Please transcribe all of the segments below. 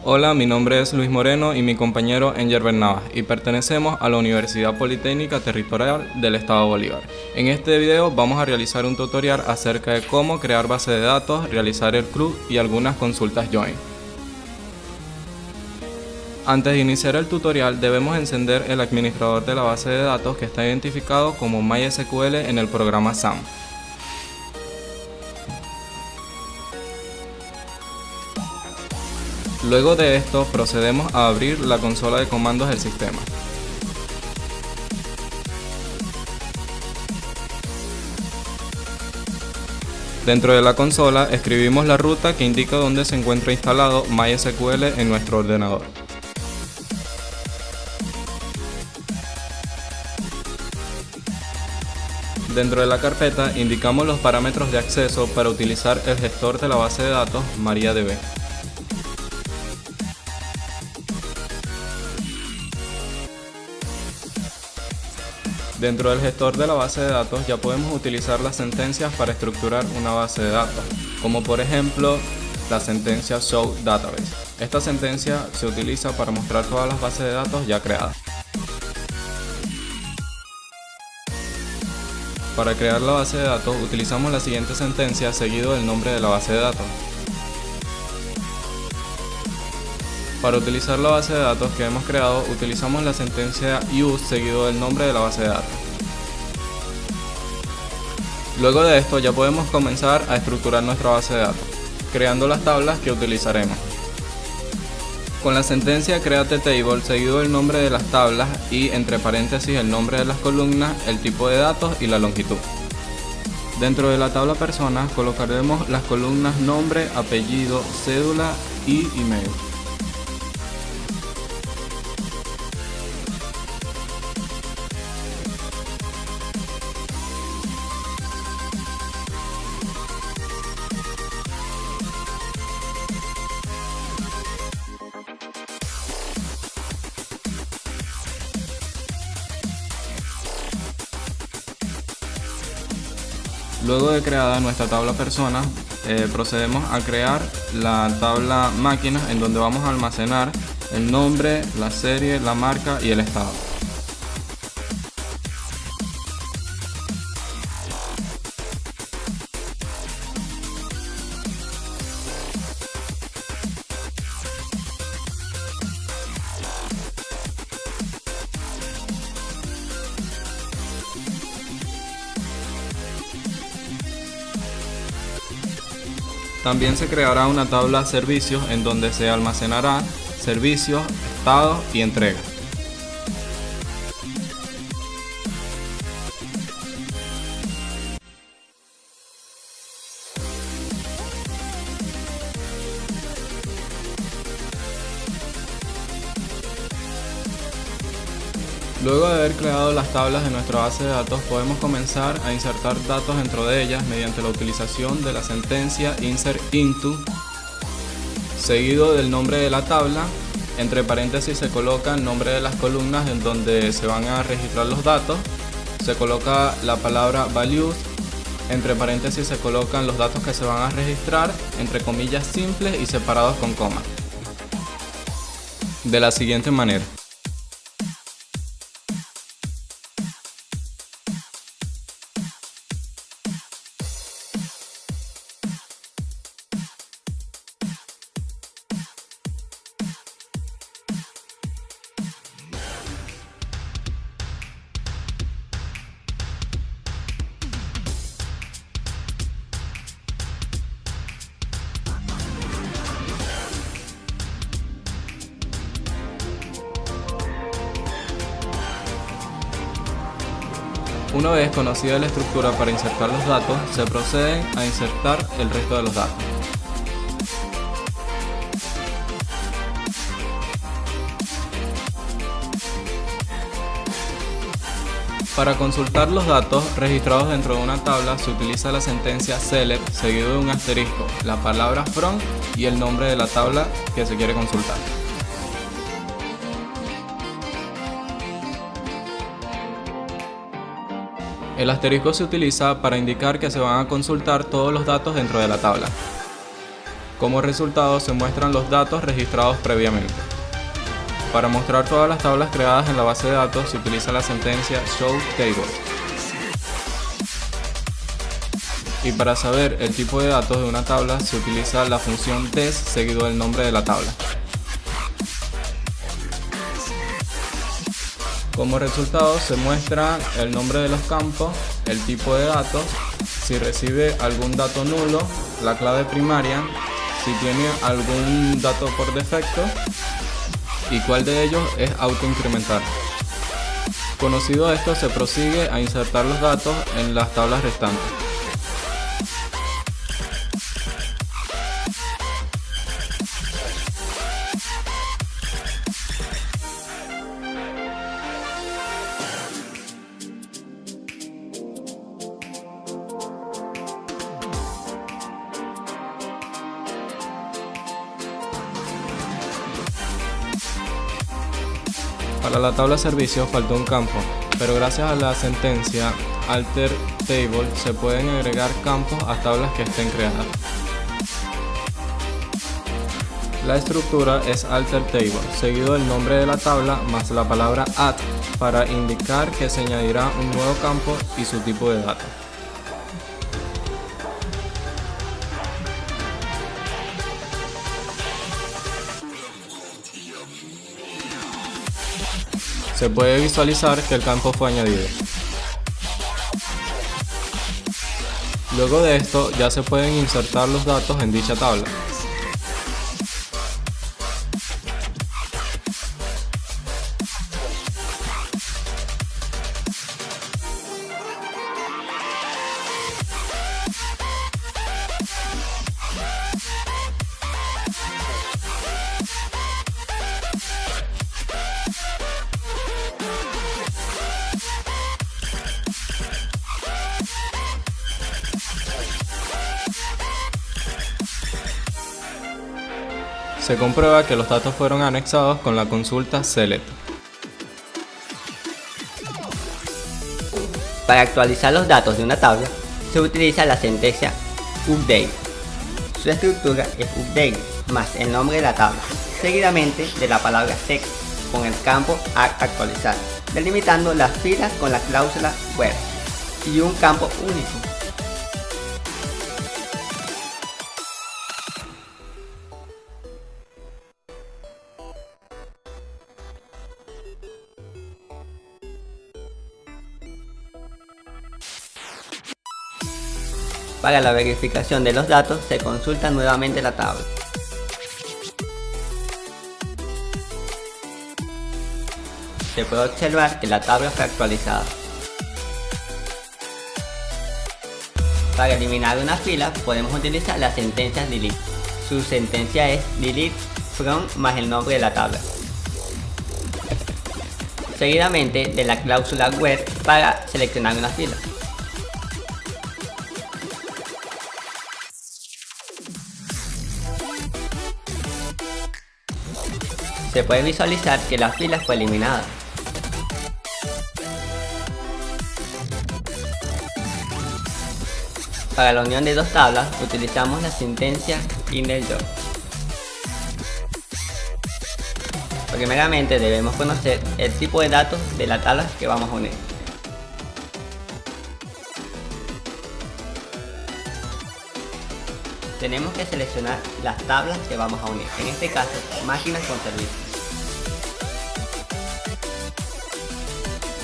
Hola, mi nombre es Luis Moreno y mi compañero Enger Bernabas y pertenecemos a la Universidad Politécnica Territorial del Estado Bolívar. En este video vamos a realizar un tutorial acerca de cómo crear base de datos, realizar el CRUD y algunas consultas join. Antes de iniciar el tutorial debemos encender el administrador de la base de datos que está identificado como MySQL en el programa SAM. Luego de esto procedemos a abrir la consola de comandos del sistema. Dentro de la consola escribimos la ruta que indica dónde se encuentra instalado MySQL en nuestro ordenador. Dentro de la carpeta indicamos los parámetros de acceso para utilizar el gestor de la base de datos MariaDB. Dentro del gestor de la base de datos ya podemos utilizar las sentencias para estructurar una base de datos, como por ejemplo la sentencia showDatabase. Esta sentencia se utiliza para mostrar todas las bases de datos ya creadas. Para crear la base de datos utilizamos la siguiente sentencia seguido del nombre de la base de datos. Para utilizar la base de datos que hemos creado, utilizamos la sentencia use seguido del nombre de la base de datos. Luego de esto ya podemos comenzar a estructurar nuestra base de datos, creando las tablas que utilizaremos. Con la sentencia create table seguido del nombre de las tablas y entre paréntesis el nombre de las columnas, el tipo de datos y la longitud. Dentro de la tabla personas colocaremos las columnas nombre, apellido, cédula y email. Luego de creada nuestra tabla personas, procedemos a crear la tabla máquinas en donde vamos a almacenar el nombre, la serie, la marca y el estado. También se creará una tabla servicios en donde se almacenará servicios, estados y entrega. Luego de haber creado las tablas de nuestra base de datos, podemos comenzar a insertar datos dentro de ellas mediante la utilización de la sentencia insert_into, seguido del nombre de la tabla. Entre paréntesis se coloca el nombre de las columnas en donde se van a registrar los datos, se coloca la palabra values, entre paréntesis se colocan los datos que se van a registrar, entre comillas simples y separados con coma. De la siguiente manera. Una vez conocida la estructura para insertar los datos, se procede a insertar el resto de los datos. Para consultar los datos registrados dentro de una tabla se utiliza la sentencia select seguido de un asterisco, la palabra from y el nombre de la tabla que se quiere consultar. El asterisco se utiliza para indicar que se van a consultar todos los datos dentro de la tabla. Como resultado se muestran los datos registrados previamente. Para mostrar todas las tablas creadas en la base de datos se utiliza la sentencia showTable. Y para saber el tipo de datos de una tabla se utiliza la función des seguido del nombre de la tabla. Como resultado se muestra el nombre de los campos, el tipo de datos, si recibe algún dato nulo, la clave primaria, si tiene algún dato por defecto y cuál de ellos es autoincrementar. Conocido esto, se prosigue a insertar los datos en las tablas restantes. Para la tabla servicios faltó un campo, pero gracias a la sentencia alterTable se pueden agregar campos a tablas que estén creadas. La estructura es alterTable, seguido del nombre de la tabla más la palabra add para indicar que se añadirá un nuevo campo y su tipo de datos. Se puede visualizar que el campo fue añadido. Luego de esto ya se pueden insertar los datos en dicha tabla. Se comprueba que los datos fueron anexados con la consulta select. Para actualizar los datos de una tabla, se utiliza la sentencia update. Su estructura es update más el nombre de la tabla, seguidamente de la palabra text con el campo actualizar, delimitando las filas con la cláusula where y un campo único. Para la verificación de los datos se consulta nuevamente la tabla. Se puede observar que la tabla fue actualizada. Para eliminar una fila podemos utilizar la sentencia delete. Su sentencia es delete from más el nombre de la tabla, seguidamente de la cláusula where para seleccionar una fila. Se puede visualizar que la fila fue eliminada. Para la unión de dos tablas utilizamos la sentencia innerJoin. Primeramente debemos conocer el tipo de datos de la tabla que vamos a unir. Tenemos que seleccionar las tablas que vamos a unir, en este caso máquinas con servicios.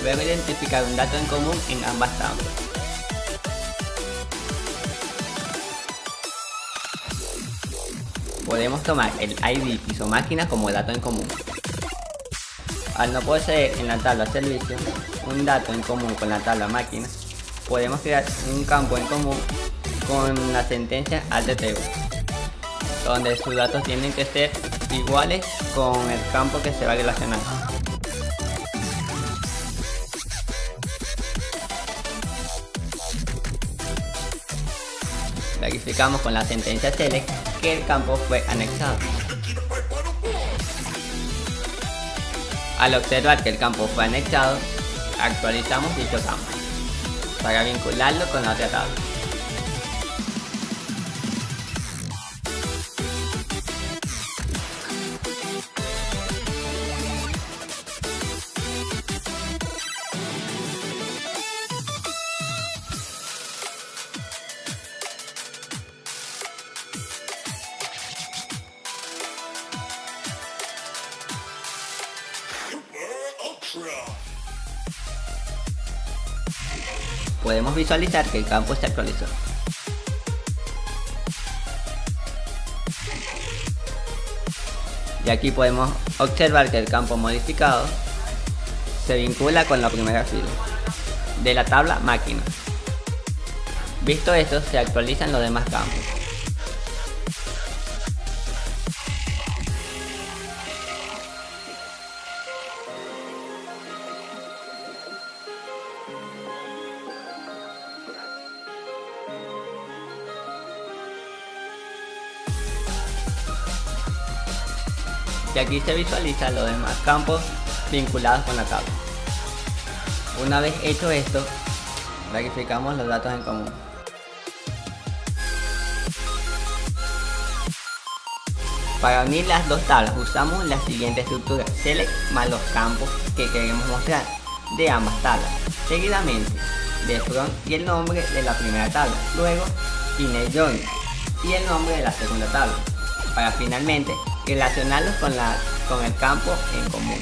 Luego identificar un dato en común en ambas tablas. Podemos tomar el ID y su máquina como dato en común. Al no poseer en la tabla servicio un dato en común con la tabla máquina, podemos crear un campo en común con la sentencia alterTable, donde sus datos tienen que ser iguales con el campo que se va a relacionar. Verificamos con la sentencia select que el campo fue anexado. Al observar que el campo fue anexado, actualizamos dicho campo para vincularlo con la otra tabla. podemos visualizar que el campo se actualizó. Y aquí podemos observar que el campo modificado se vincula con la primera fila de la tabla máquina. Visto esto, se actualizan los demás campos. Y aquí se visualizan los demás campos vinculados con la tabla. Una vez hecho esto, verificamos los datos en común. Para unir las dos tablas usamos la siguiente estructura: select más los campos que queremos mostrar de ambas tablas, seguidamente de front y el nombre de la primera tabla, luego inner join y el nombre de la segunda tabla, para finalmente relacionarlos con el campo en común.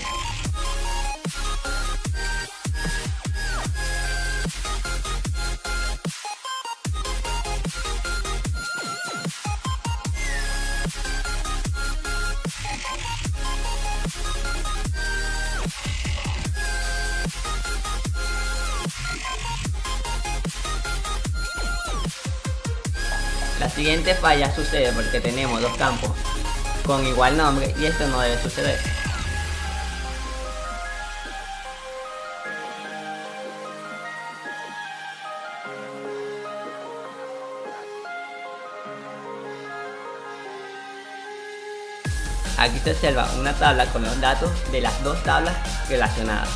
La siguiente falla sucede porque tenemos dos campos con igual nombre y esto no debe suceder. Aquí se observa una tabla con los datos de las dos tablas relacionadas.